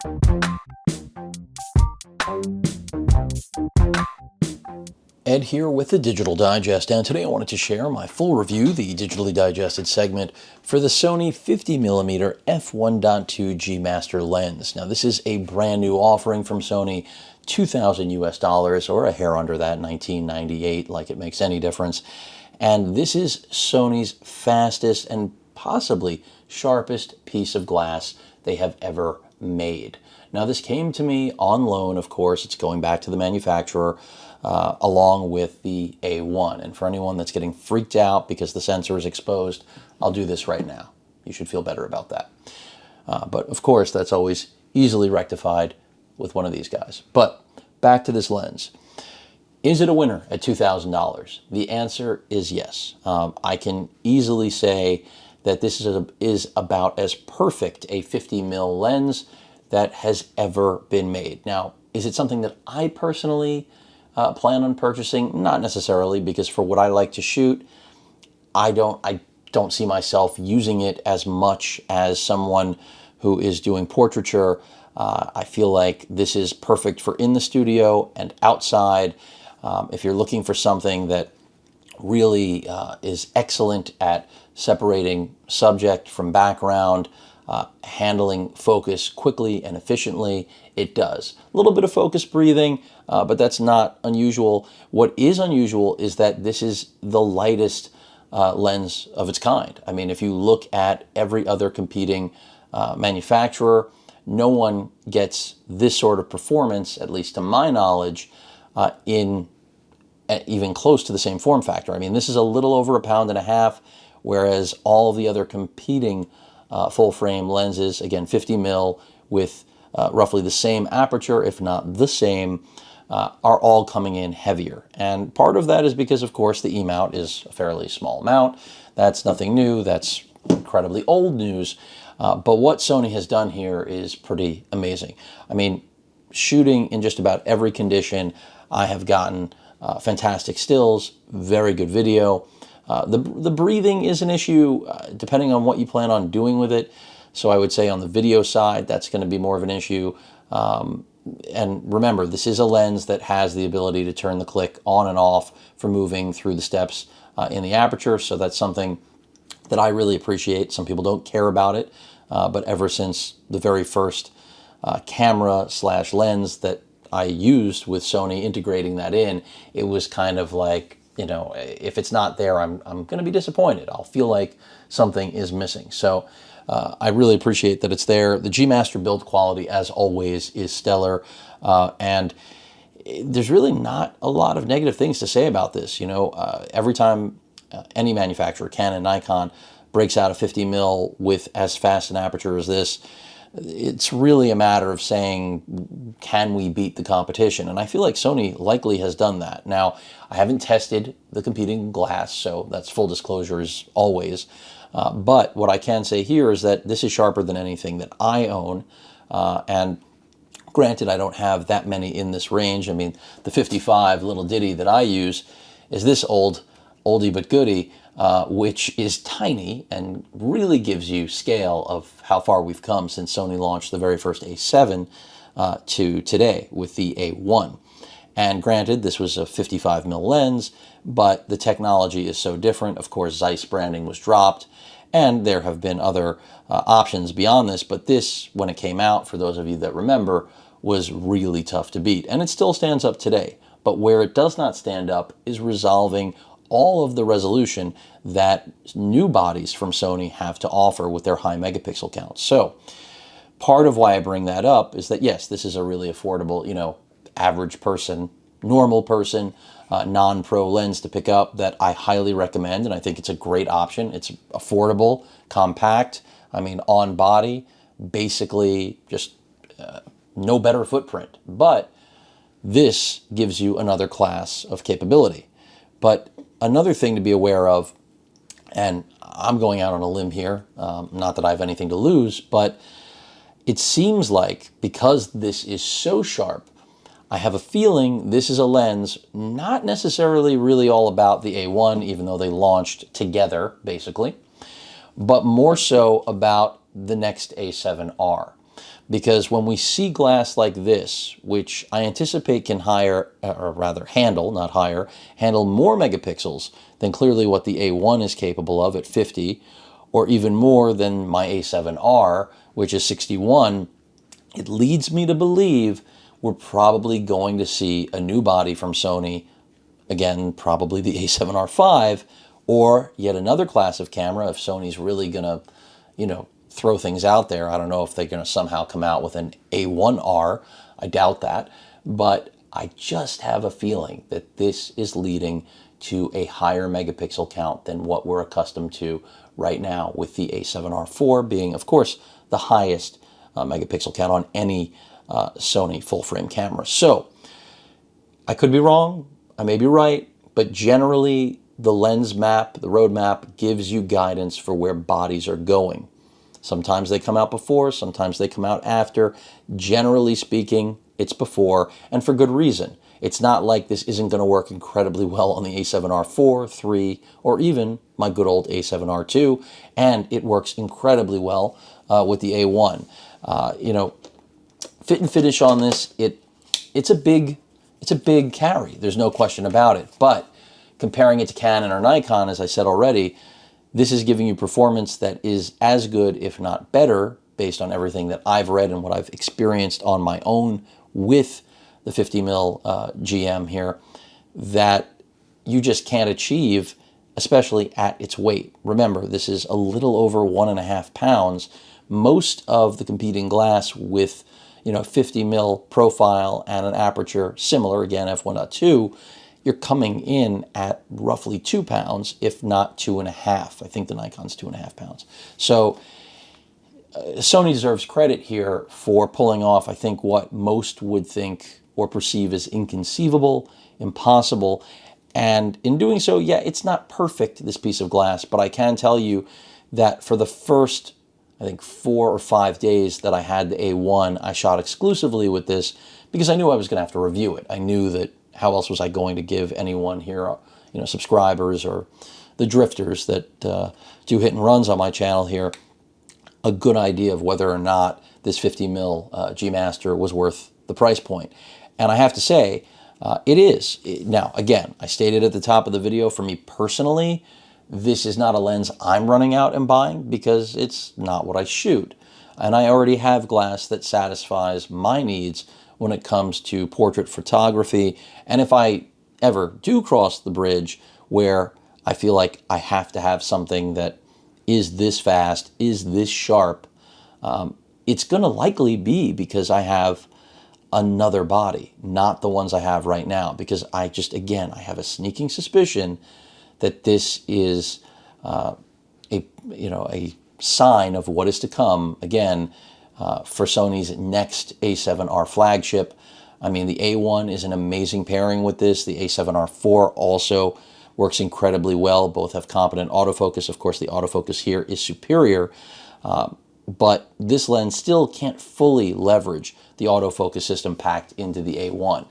Ed here with the Digital Digest, and today I wanted to share my full review, the digitally digested segment, for the Sony 50mm f1.2 G Master lens. Now this is a brand new offering from Sony, $2,000 or a hair under that, $19.98, like it makes any difference. And this is Sony's fastest and possibly sharpest piece of glass they have ever made. Now this came to me on loan, of course, it's going back to the manufacturer, along with the A1. And for anyone that's getting freaked out because the sensor is exposed, I'll do this right now. You should feel better about that. But of course, that's always easily rectified with one of these guys. But back to this lens. Is it a winner at $2,000? The answer is yes. I can easily say that this is about as perfect a 50mm lens that has ever been made. Now, is it something that I personally plan on purchasing? Not necessarily, because for what I like to shoot, I don't see myself using it as much as someone who is doing portraiture. I feel like this is perfect for in the studio and outside. If you're looking for something that really is excellent at separating subject from background, handling focus quickly and efficiently, it does. A little bit of focus breathing, but that's not unusual. What is unusual is that this is the lightest lens of its kind. I mean, if you look at every other competing manufacturer, no one gets this sort of performance, at least to my knowledge, in even close to the same form factor. I mean, this is a little over 1.5 pounds, whereas all of the other competing full frame lenses, again 50mm with roughly the same aperture, if not the same, are all coming in heavier. And part of that is because, of course, the E-mount is a fairly small mount. That's nothing new. That's incredibly old news. But what Sony has done here is pretty amazing. I mean, shooting in just about every condition, I have gotten fantastic stills, very good video. The breathing is an issue depending on what you plan on doing with it. So I would say on the video side, that's going to be more of an issue. And remember, this is a lens that has the ability to turn the click on and off for moving through the steps in the aperture. So that's something that I really appreciate. Some people don't care about it, but ever since the very first camera/lens that I used with Sony, integrating that in, it was kind of like, you know, if it's not there, I'm going to be disappointed. I'll feel like something is missing. So I really appreciate that it's there. The G Master build quality, as always, is stellar. And there's really not a lot of negative things to say about this. You know, every time any manufacturer, Canon, Nikon, breaks out a 50mm with as fast an aperture as this, it's really a matter of saying, can we beat the competition? And I feel like Sony likely has done that. Now, I haven't tested the competing glass, so that's full disclosure as always. But what I can say here is that this is sharper than anything that I own. And granted, I don't have that many in this range. I mean, the 55 little ditty that I use is this oldie but goodie, which is tiny and really gives you scale of how far we've come since Sony launched the very first A7 to today with the A1. And granted, this was a 55mm lens, but the technology is so different. Of course, Zeiss branding was dropped, and there have been other options beyond this, but this, when it came out, for those of you that remember, was really tough to beat. And it still stands up today. But where it does not stand up is resolving all of the resolution that new bodies from Sony have to offer with their high megapixel counts. So part of why I bring that up is that, yes, this is a really affordable, you know, average person, normal person, non-pro lens to pick up that I highly recommend, and I think it's a great option. It's affordable, compact, I mean, on body, basically just no better footprint. But this gives you another class of capability. But another thing to be aware of, and I'm going out on a limb here, not that I have anything to lose, but it seems like because this is so sharp, I have a feeling this is a lens not necessarily really all about the A1, even though they launched together, basically, but more so about the next A7R. Because when we see glass like this, which I anticipate can handle, not higher, handle more megapixels than clearly what the A1 is capable of at 50, or even more than my A7R, which is 61, it leads me to believe we're probably going to see a new body from Sony, again, probably the A7R5, or yet another class of camera if Sony's really going to, throw things out there. I don't know if they're going to somehow come out with an A1R. I doubt that. But I just have a feeling that this is leading to a higher megapixel count than what we're accustomed to right now, with the A7R4 being, of course, the highest megapixel count on any Sony full-frame camera. So I could be wrong. I may be right. But generally, the lens map, the roadmap, gives you guidance for where bodies are going. Sometimes they come out before, sometimes they come out after. Generally speaking, it's before, and for good reason. It's not like this isn't going to work incredibly well on the A7R4, 3, or even my good old A7R2, and it works incredibly well with the A1. Fit and finish on this, it's a big carry. There's no question about it. But comparing it to Canon or Nikon, as I said already, this is giving you performance that is as good, if not better, based on everything that I've read and what I've experienced on my own with the 50mm GM here, that you just can't achieve, especially at its weight. Remember, this is a little over 1.5 pounds. Most of the competing glass with 50mm profile and an aperture similar, again, f1.2, you're coming in at roughly 2 pounds, if not 2.5. I think the Nikon's 2.5 pounds. So Sony deserves credit here for pulling off, I think, what most would think or perceive as inconceivable, impossible. And in doing so, yeah, it's not perfect, this piece of glass, but I can tell you that for the first, I think, 4 or 5 days that I had the A1, I shot exclusively with this because I knew I was going to have to review it. I knew that how else was I going to give anyone here, subscribers or the drifters that do hit and runs on my channel here, a good idea of whether or not this 50mm G Master was worth the price point. And I have to say, it is. Now, again, I stated at the top of the video, for me personally, this is not a lens I'm running out and buying because it's not what I shoot. And I already have glass that satisfies my needs when it comes to portrait photography. And if I ever do cross the bridge where I feel like I have to have something that is this fast, is this sharp, it's going to likely be because I have another body, not the ones I have right now. Because I have a sneaking suspicion that this is a sign of what is to come, again, for Sony's next A7R flagship. I mean, the A1 is an amazing pairing with this. The A7R4 also works incredibly well. Both have competent autofocus. Of course, the autofocus here is superior, but this lens still can't fully leverage the autofocus system packed into the A1.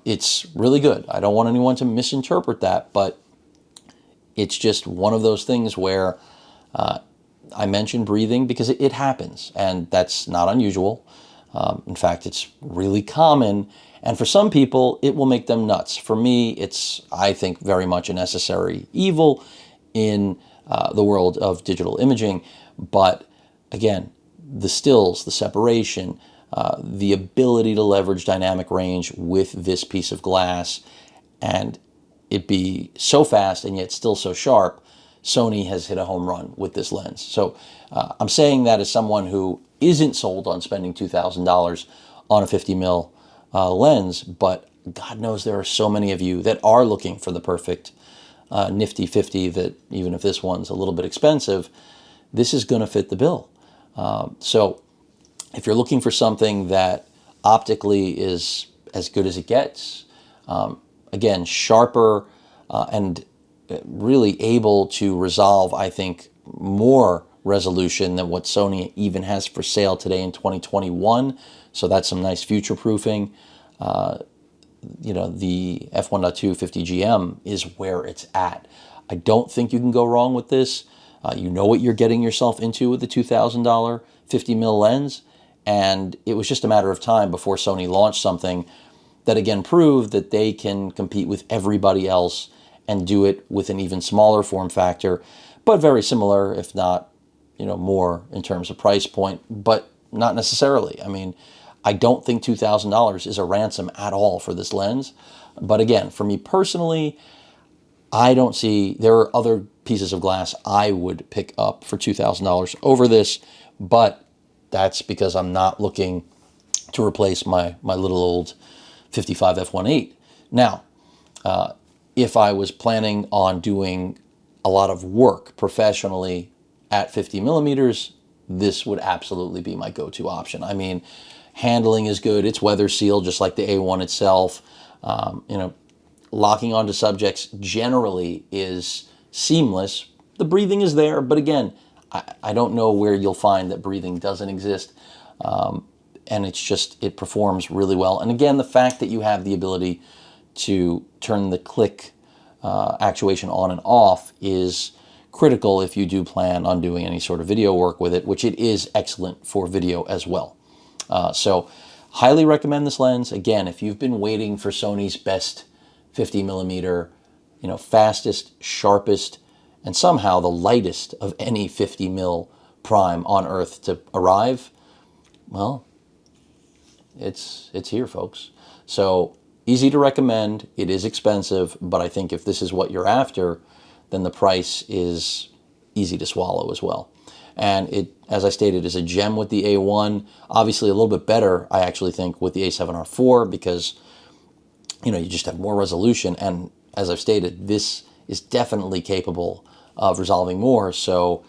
It's really good. I don't want anyone to misinterpret that, but it's just one of those things where I mentioned breathing because it happens, and that's not unusual. In fact, it's really common, and for some people, it will make them nuts. For me, it's, I think, very much a necessary evil in the world of digital imaging. But again, the stills, the separation, the ability to leverage dynamic range with this piece of glass, and it be so fast and yet still so sharp, Sony has hit a home run with this lens. So I'm saying that as someone who isn't sold on spending $2,000 on a 50mm lens, but God knows there are so many of you that are looking for the perfect nifty 50 that even if this one's a little bit expensive, this is going to fit the bill. So if you're looking for something that optically is as good as it gets, again, sharper and really able to resolve, I think, more resolution than what Sony even has for sale today in 2021. So that's some nice future proofing. The f1.2 50GM is where it's at. I don't think you can go wrong with this. You know what you're getting yourself into with the $2,000 50mm lens, And it was just a matter of time before Sony launched something that again proved that they can compete with everybody else and do it with an even smaller form factor, but very similar, if not, more in terms of price point, but not necessarily. I mean, I don't think $2,000 is a ransom at all for this lens. But again, for me personally, I don't see, there are other pieces of glass I would pick up for $2,000 over this, but that's because I'm not looking to replace my little old 55 f1.8. Now, if I was planning on doing a lot of work professionally at 50 millimeters, this would absolutely be my go-to option. I mean, handling is good. It's weather sealed, just like the A1 itself. Locking onto subjects generally is seamless. The breathing is there, but again, I don't know where you'll find that breathing doesn't exist. And it performs really well. And again, the fact that you have the ability to turn the click actuation on and off is critical if you do plan on doing any sort of video work with it, which it is excellent for video as well. So highly recommend this lens. Again, if you've been waiting for Sony's best 50 millimeter, fastest, sharpest, and somehow the lightest of any 50 mil prime on Earth to arrive, well, it's here, folks. So easy to recommend. It is expensive, but I think if this is what you're after, then the price is easy to swallow as well. And it, as I stated, is a gem with the A1. Obviously a little bit better, I actually think, with the A7R4 because, you just have more resolution. And as I've stated, this is definitely capable of resolving more. So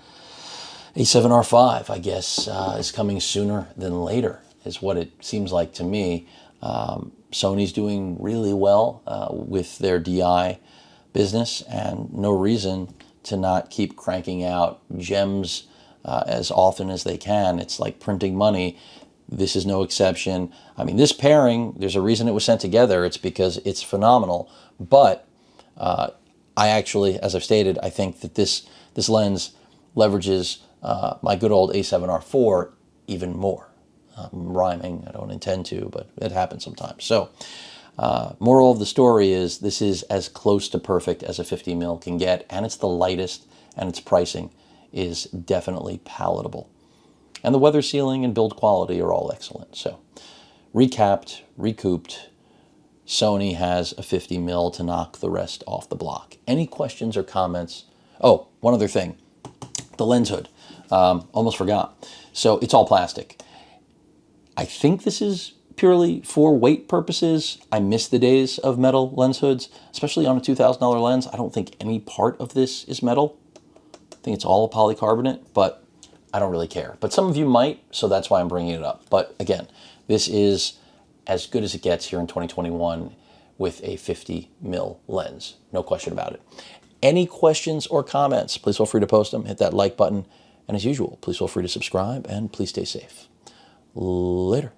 A7R5, I guess, is coming sooner than later, is what it seems like to me. Sony's doing really well with their DI business, and no reason to not keep cranking out gems as often as they can. It's like printing money. This is no exception. I mean, this pairing, there's a reason it was sent together. It's because it's phenomenal. But I actually, as I've stated, I think that this lens leverages my good old A7R4 even more. I'm rhyming. I don't intend to, but it happens sometimes. So moral of the story is this is as close to perfect as a 50 mil can get, and it's the lightest, and its pricing is definitely palatable. And the weather sealing and build quality are all excellent. So recapped, recouped, Sony has a 50 mil to knock the rest off the block. Any questions or comments? Oh, one other thing. The lens hood. Almost forgot. So it's all plastic. I think this is purely for weight purposes. I miss the days of metal lens hoods, especially on a $2,000 lens. I don't think any part of this is metal. I think it's all polycarbonate, but I don't really care. But some of you might, so that's why I'm bringing it up. But again, this is as good as it gets here in 2021 with a 50 mil lens. No question about it. Any questions or comments, please feel free to post them. Hit that like button. And as usual, please feel free to subscribe and please stay safe. Later.